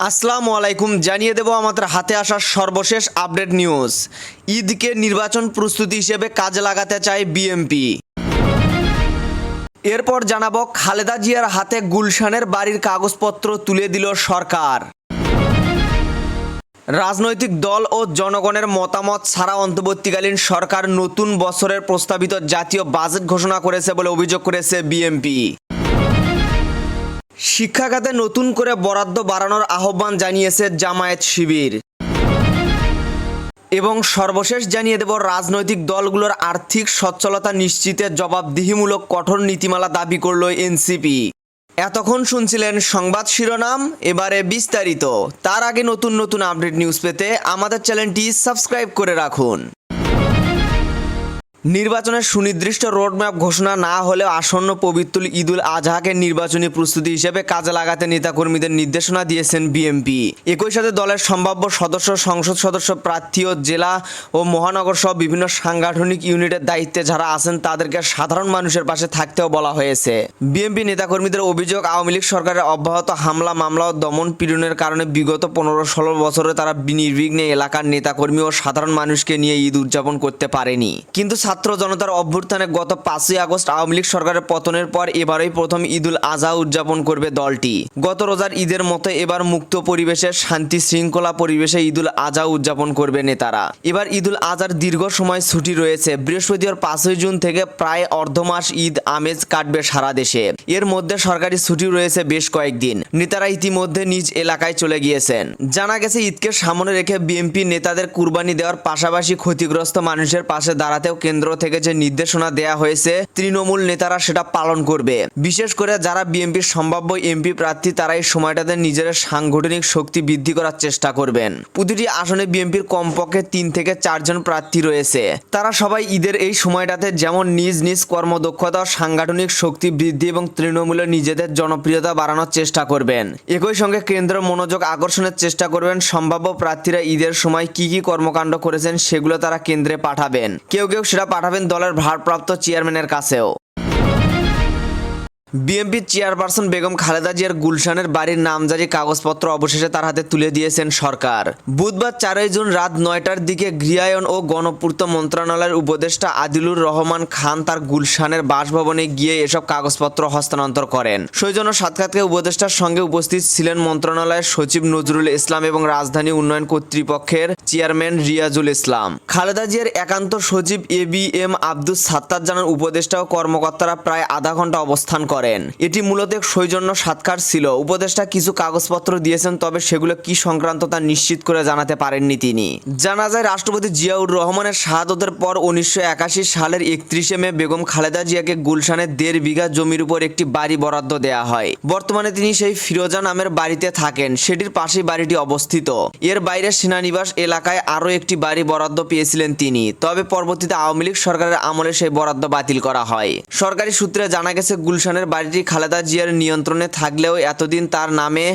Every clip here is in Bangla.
আসসালামু আলাইকুম। জানিয়ে দেব আমাদের হাতে আসা সর্বশেষ আপডেট নিউজ। ঈদকে নির্বাচন প্রস্তুতি হিসেবে কাজে লাগাতে চায় বিএনপি। এরপর জানাবো খালেদা জিয়ার হাতে গুলশানের বাড়ির কাগজপত্র তুলে দিল সরকার। রাজনৈতিক দল ও জনগণের মতামত ছাড়া অন্তর্বর্তীকালীন সরকার নতুন বছরের প্রস্তাবিত জাতীয় বাজেট ঘোষণা করেছে বলে অভিযোগ করেছে বিএনপি। শিক্ষা খাতে নতুন করে বরাদ্দ বাড়ানোর আহ্বান জানিয়েছে জামায়াত শিবির। এবং সর্বশেষ জানিয়ে দেব রাজনৈতিক দলগুলোর আর্থিক সচ্ছলতা নিশ্চিতে জবাবদিহিমূলক কঠোর নীতিমালা দাবি করল এনসিপি। এতক্ষণ শুনছিলেন সংবাদ শিরোনাম, এবারে বিস্তারিত। তার আগে নতুন নতুন আপডেট নিউজ পেতে আমাদের চ্যানেলটি সাবস্ক্রাইব করে রাখুন। নির্বাচনের সুনির্দিষ্ট রোডম্যাপ ঘোষণা না হলেও আসন্ন পবিত্র ঈদুল আজহাকে নির্বাচনী প্রস্তুতি হিসেবে কাজে লাগাতে নেতাকর্মীদের নির্দেশনা দিয়েছেন বিএনপি। একই সাথে দলের সম্ভাব্য সদস্য, সংসদ সদস্য প্রার্থী ও জেলা ও মহানগর সহ বিভিন্ন সাংগঠনিক ইউনিটের দায়িত্বে যারা আছেন তাদেরকে সাধারণ মানুষের পাশে থাকতেও বলা হয়েছে। বিএনপি নেতাকর্মীদের অভিযোগ, আওয়ামী লীগ সরকারের অব্যাহত হামলা, মামলা ও দমন পীড়নের কারণে বিগত 15-16 বছরে তারা নির্বিঘ্নে এলাকার নেতাকর্মী ও সাধারণ মানুষকে নিয়ে ঈদ উদযাপন করতে পারেনি। কিন্তু ছাত্র জনতার অভ্যুত্থানে গত 5ই আগস্ট আওয়ামী লীগ সরকারের পতনের পর এবারই প্রথম ঈদুল আজহা উদযাপন করবে দলটি। গত রোজার ঈদের মতো এবার মুক্ত পরিবেশে, শান্তি শৃঙ্খলা পরিবেশে ঈদুল আজহা উদযাপন করবে নেতারা। এবার ঈদুল আজহার দীর্ঘ সময় ছুটি রয়েছে। বৃহস্পতিবার 5ই জুন থেকে প্রায় অর্ধমাস ঈদ আমেজ কাটবে সারা দেশে। এর মধ্যে সরকারি ছুটি রয়েছে বেশ কয়েকদিন। নেতারা ইতিমধ্যে নিজ এলাকায় চলে গিয়েছেন। জানা গেছে ঈদকে সামনে রেখে বিএনপি নেতাদের কুরবানি দেওয়ার পাশাপাশি ক্ষতিগ্রস্ত মানুষের পাশে দাঁড়াতেও কেন্দ্র থেকে যে নির্দেশনা দেয়া হয়েছে তৃণমূল নেতারা সেটা পালন করবে। বিশেষ করে যারা বিএনপির সম্ভাব্য এমপি প্রার্থী তারা এই সময়টাতে নিজের সাংগঠনিক শক্তি বৃদ্ধি করার চেষ্টা করবেন। প্রতিটি আসনে বিএনপির কমপক্ষে 3 থেকে 4 জন প্রার্থী রয়েছে। তারা সবাই ঈদের এই সময়টাতে যেমন নিজ নিজ কর্মদক্ষতা, সাংগঠনিক শক্তি বৃদ্ধি এবং তৃণমূলে নিজেদের জনপ্রিয়তা বাড়ানোর চেষ্টা করবেন। একই সঙ্গে কেন্দ্রের মনোযোগ আকর্ষণের চেষ্টা করবেন। সম্ভাব্য প্রার্থীরা ঈদের সময় কি কি কর্মকাণ্ড করেছেন সেগুলো তারা কেন্দ্রে পাঠাবেন। কেউ কেউ সেটা পাঠাবেন দলের ভারপ্রাপ্ত চেয়ারম্যানের কাছেও। বিএনপির চেয়ারপারসন বেগম খালেদা জিয়ার গুলশানের বাড়ির নামজারি কাগজপত্র অবশেষে তার হাতে তুলে দিয়েছেন সরকার। বুধবার 4ই জুন রাত 9টার দিকে গৃহায়ন ও গণপূর্ত মন্ত্রণালয়ের উপদেষ্টা আদিলুর রহমান খান তার গুলশানের বাসভবনে গিয়ে এসব কাগজপত্র হস্তান্তর করেন। সৌজন্য সাক্ষাৎকে উপদেষ্টার সঙ্গে উপস্থিত ছিলেন মন্ত্রণালয়ের সচিব নজরুল ইসলাম এবং রাজধানী উন্নয়ন কর্তৃপক্ষের চেয়ারম্যান রিয়াজুল ইসলাম। খালেদা জিয়ার একান্ত সচিব এবিএম আব্দুস সাত্তার জানান, উপদেষ্টা ও কর্মকর্তারা প্রায় আধা ঘন্টা অবস্থান করেন। এটি মূলত এক সৌজন্য সাক্ষাৎ ছিল। উপদেষ্টা কিছু কাগজপত্র দিয়েছেন, তবে সেগুলো কি সংক্রান্ত তা নিশ্চিত করে জানাতে পারেননি তিনি। জানা যায় রাষ্ট্রপতি জিয়াউর রহমানের শাহাদতের পর 1981 সালের 31শে মে বেগম খালেদা জিয়াকে গুলশানের 1.5 বিঘা জমির উপর একটি বাড়ি বরাদ্দ দেয়া হয়। বর্তমানে তিনি সেই ফিরোজা নামের বাড়িতে থাকেন। সেটির পাশেই বাড়িটি অবস্থিত। এর বাইরে সেনানিবাস এলাকায় আরও একটি বাড়ি বরাদ্দ পেয়েছিলেন তিনি। তবে পরবর্তীতে আওয়ামী লীগ সরকারের আমলে সেই বরাদ্দ বাতিল করা হয়। সরকারি সূত্রে জানা গেছে গুলশানের বাড়িটি খালেদা জিয়ার নিয়ন্ত্রণে থাকলেও এতদিন তার নামে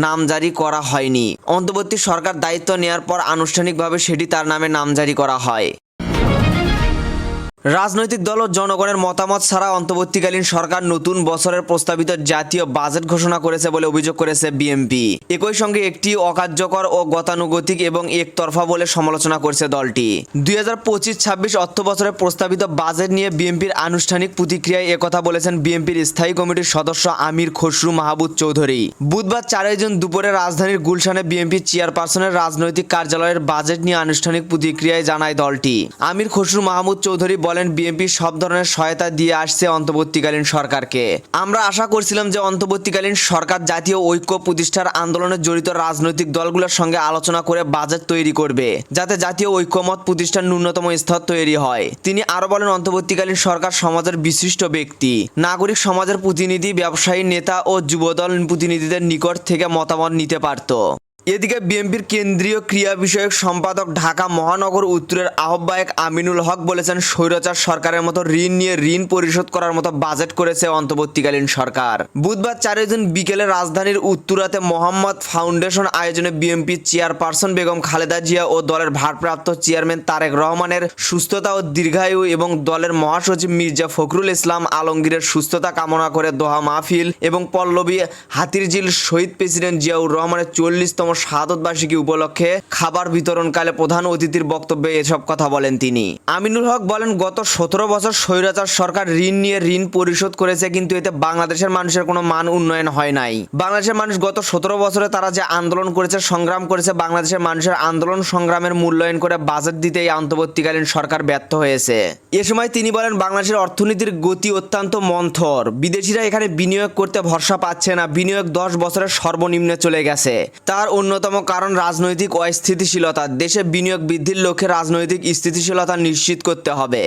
নামজারি করা হয়নি। অন্তর্বর্তী সরকার দায়িত্ব নেয়ার পর আনুষ্ঠানিকভাবে সেটি তার নামে নামজারি করা হয়। রাজনৈতিক দল ও জনগণের মতামত ছাড়া অন্তর্বর্তীকালীন সরকার নতুন বছরের প্রস্তাবিত জাতীয় বাজেট ঘোষণা করেছে বলে অভিযোগ করেছে বিএনপি। একই সঙ্গে একটি অকার্যকর ও গতানুগতিক এবং একতরফা বলে সমালোচনা করেছে দলটি। 2025-26 অর্থ বছরের প্রস্তাবিত বাজেট নিয়ে বিএনপির আনুষ্ঠানিক প্রতিক্রিয়ায় একথা বলেছেন বিএনপির স্থায়ী কমিটির সদস্য আমির খসরু মাহমুদ চৌধুরী। বুধবার 4ই জুন দুপুরে রাজধানীর গুলশানে বিএনপি চেয়ারপারসনের রাজনৈতিক কার্যালয়ের বাজেট নিয়ে আনুষ্ঠানিক প্রতিক্রিয়ায় জানায় দলটি। আমির খসরু মাহমুদ চৌধুরী বলেন, বিএনপি সব ধরনের সহায়তা দিয়ে আসছে অন্তর্বর্তীকালীন সরকারকে। আমরা আশা করছিলাম যে অন্তর্বর্তীকালীন সরকার জাতীয় ঐক্য প্রতিষ্ঠার আন্দোলনে জড়িত রাজনৈতিক দলগুলোর সঙ্গে আলোচনা করে বাজেট তৈরি করবে, যাতে জাতীয় ঐক্যমত প্রতিষ্ঠার ন্যূনতম স্তর তৈরি হয়। তিনি আরো বলেন, অন্তর্বর্তীকালীন সরকার সমাজের বিশিষ্ট ব্যক্তি, নাগরিক সমাজের প্রতিনিধি, ব্যবসায়ী, নেতা ও যুবদল প্রতিনিধিদের নিকট থেকে মতামত নিতে পারত। এদিকে বিএনপির কেন্দ্রীয় ক্রীড়া বিষয়ক সম্পাদক ঢাকা মহানগর উত্তরের আহ্বায়ক আমিনুল হক বলেছেন, স্বৈরাচার সরকারের মতো ঋণ নিয়ে ঋণ পরিশোধ করার মতো বাজেট করেছে অন্তর্বর্তীকালীন সরকার। বুধবার 4 জুন বিকেলে রাজধানীর উত্তরাতে মোহাম্মদ ফাউন্ডেশন আয়োজনে বিএনপি চেয়ারপারসন বেগম খালেদা জিয়া ও দলের ভারপ্রাপ্ত চেয়ারম্যান তারেক রহমানের সুস্থতা ও দীর্ঘায়ু এবং দলের মহাসচিব মির্জা ফখরুল ইসলাম আলমগীরের সুস্থতা কামনা করে দোহা মাহফিল এবং পল্লবী হাতিরঝিল শহীদ প্রেসিডেন্ট জিয়াউর রহমানের 40তম শাহাদত বার্ষিকী উপলক্ষে খাবার বিতরণকালে প্রধান অতিথির বক্তব্যে এসব কথা বলেন তিনি। আমিনুল হক বলেন, গত 17 বছর স্বৈরাচার সরকার ঋণ নিয়ে ঋণ পরিশোধ করেছে, কিন্তু এতে বাংলাদেশের মানুষের কোনো মান উন্নয়ন হয় নাই। বাংলাদেশের মানুষ গত 17 বছরে তারা যে আন্দোলন করেছে, সংগ্রাম করেছে, বাংলাদেশের মানুষের আন্দোলন সংগ্রামের মূল্যায়ন করে বাজেট দিতে এই অন্তর্বর্তীকালীন সরকার ব্যর্থ হয়েছে। এ সময় তিনি বলেন, বাংলাদেশের অর্থনীতির গতি অত্যন্ত মন্থর, বিদেশিরা এখানে বিনিয়োগ করতে ভরসা পাচ্ছে না, বিনিয়োগ 10 বছরের সর্বনিম্নে চলে গেছে। তার অন্যতম কারণ রাজনৈতিক অস্থিতিশীলতা। দেশে বিনিয়োগ বৃদ্ধির লক্ষ্যে রাজনৈতিক স্থিতিশীলতা নিশ্চিত করতে হবে।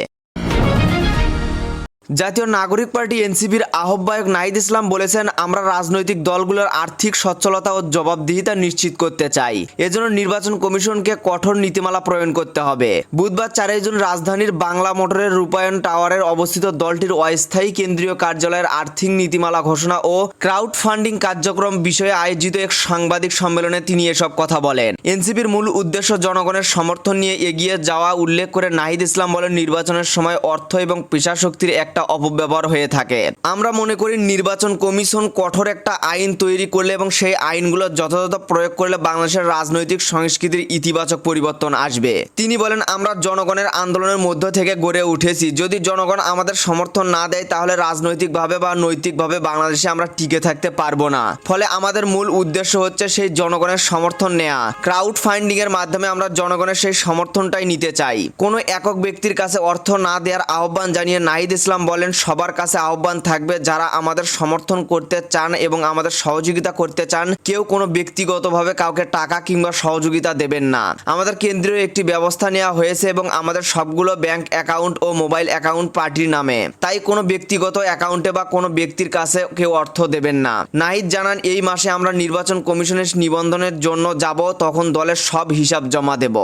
জাতীয় নাগরিক পার্টি এনসিপির আহ্বায়ক নাহিদ ইসলাম বলেছেন, আমরা রাজনৈতিক দলগুলোর আর্থিক সচ্ছলতা ও জবাবদিহিতা নিশ্চিত করতে চাই। এজন্য নির্বাচন কমিশনকে কঠোর নীতিমালা প্রণয়ন করতে হবে। বুধবার 4 জুন রাজধানীর বাংলা মোটরের রূপায়ণ টাওয়ারের অবস্থিত দলটির অস্থায়ী কেন্দ্রীয় কার্যালয়ের আর্থিক নীতিমালা ঘোষণা ও ক্রাউড ফান্ডিং কার্যক্রম বিষয়ে আয়োজিত এক সাংবাদিক সম্মেলনে তিনি এসব কথা বলেন। এনসিপির মূল উদ্দেশ্য জনগণের সমর্থন নিয়ে এগিয়ে যাওয়া উল্লেখ করে নাহিদ ইসলাম বলেন, নির্বাচনের সময় অর্থ এবং পেশাশক্তির একটা অপব্যবহার হয়ে থাকে। আমরা মনে করি নির্বাচন কমিশন কঠোর একটা আইন তৈরি করলে এবং সেই আইনগুলো যথাযথ প্রয়োগ করলে বাংলাদেশের রাজনৈতিক সংস্কৃতির ইতিবাচক পরিবর্তন আসবে। তিনি বলেন, আমরা জনগণের আন্দোলনের মধ্য থেকে গড়ে উঠেছি। যদি জনগণ আমাদের সমর্থন না দেয় তাহলে রাজনৈতিকভাবে বা নৈতিকভাবে বাংলাদেশে আমরা টিকে থাকতে পারবো না। ফলে আমাদের মূল উদ্দেশ্য হচ্ছে সেই জনগণের সমর্থন নেওয়া। ক্রাউড ফান্ডিং এর মাধ্যমে আমরা জনগণের সেই সমর্থনটাই নিতে চাই। কোনো একক ব্যক্তির কাছে অর্থ না দেওয়ার আহ্বান জানিয়ে নাহিদ ইসলাম বলেন, সবার কাছে আহ্বান থাকবে, যারা আমাদের সমর্থন করতে চান এবং আমাদের সহযোগিতা করতে চান, কেউ কোনো ব্যক্তিগতভাবে কাউকে টাকা কিংবা সহযোগিতা দেবেন না। আমাদের কেন্দ্রীয় একটি ব্যবস্থা নেওয়া হয়েছে এবং আমাদের সবগুলো ব্যাংক অ্যাকাউন্ট ও মোবাইল অ্যাকাউন্ট পার্টির নামে, তাই কোনো ব্যক্তিগত অ্যাকাউন্টে বা কোনো ব্যক্তির কাছে কেউ অর্থ দেবেন না। নাহিদ জানান, এই মাসে আমরা নির্বাচন কমিশনের নিবন্ধনের জন্য যাব, তখন দলের সব হিসাব জমা দেব।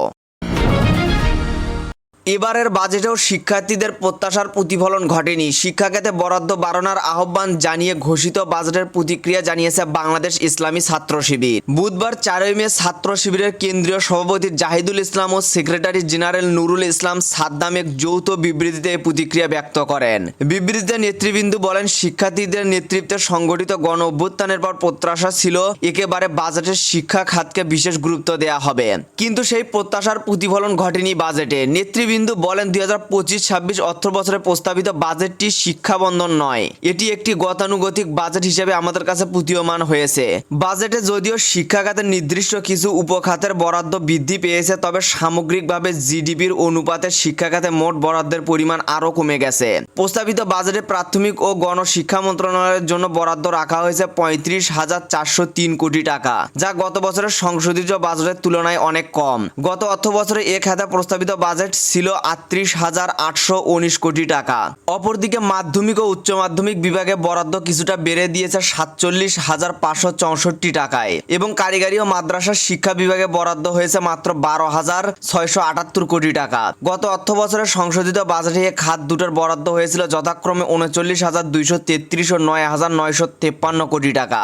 এবারের বাজেটেও শিক্ষার্থীদের প্রত্যাশার প্রতিফলন ঘটেনি। শিক্ষাখাতে বরাদ্দ বাড়ানোর আহ্বান জানিয়ে ঘোষিত বাজেটের প্রতিক্রিয়া জানিয়েছে বাংলাদেশ ইসলামী ছাত্র শিবির। বুধবার 4 মে ছাত্র শিবিরের কেন্দ্রীয় সভাপতি জাহিদুল ইসলাম ও সেক্রেটারি জেনারেল নুরুল ইসলাম সাদ্দাম এক যৌথ বিবৃতিতে এই প্রতিক্রিয়া ব্যক্ত করেন। বিবৃতিতে নেতৃবৃন্দ বলেন, শিক্ষার্থীদের নেতৃত্বে সংগঠিত গণ অভ্যুত্থানের পর প্রত্যাশা ছিল একেবারে বাজেটের শিক্ষা খাতকে বিশেষ গুরুত্ব দেওয়া হবে, কিন্তু সেই প্রত্যাশার প্রতিফলন ঘটেনি বাজেটে। নেতৃবৃন্দ বলেন, 2025-26 অর্থ বছরে প্রস্তাবিত বাজেটটি শিক্ষাবন্ধন নয়, এটি একটি গতানুগতিক বাজেট হিসেবে আমাদের কাছে প্রতীয়মান হয়েছে। বাজেটে যদিও শিক্ষা খাতের নির্দিষ্ট কিছু উপখাতের বরাদ্দ বৃদ্ধি পেয়েছে, তবে সামগ্রিকভাবে জিডিপির অনুপাতে শিক্ষা খাতে মোট বরাদ্দের পরিমাণ আরও কমে গেছে। প্রস্তাবিত বাজেটে প্রাথমিক ও গণশিক্ষা মন্ত্রণালয়ের জন্য বরাদ্দ রাখা হয়েছে 35,403 কোটি টাকা, যা গত বছরের সংশোধিত বাজেটের তুলনায় অনেক কম। গত অর্থ বছরে এ খাতে প্রস্তাবিত বাজেট ছিল 38,819 কোটি টাকা। অপরদিকে মাধ্যমিক ও উচ্চ মাধ্যমিক বিভাগে বরাদ্দ কিছুটা বেড়ে দিয়েছে 47,564 টাকায় এবং কারিগরি ও মাদ্রাসা শিক্ষা বিভাগে বরাদ্দ হয়েছে মাত্র 12,678 কোটি টাকা। গত অর্থ বছরের সংশোধিত বাজেটে এই খাত দুটোর বরাদ্দ হয়েছিল যথাক্রমে 39,233 ও 9,953 কোটি টাকা।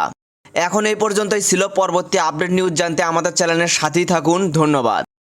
এখন এই পর্যন্তই ছিল। পরবর্তী আপডেট নিউজ জানতে আমাদের চ্যানেলের সাথেই থাকুন। ধন্যবাদ।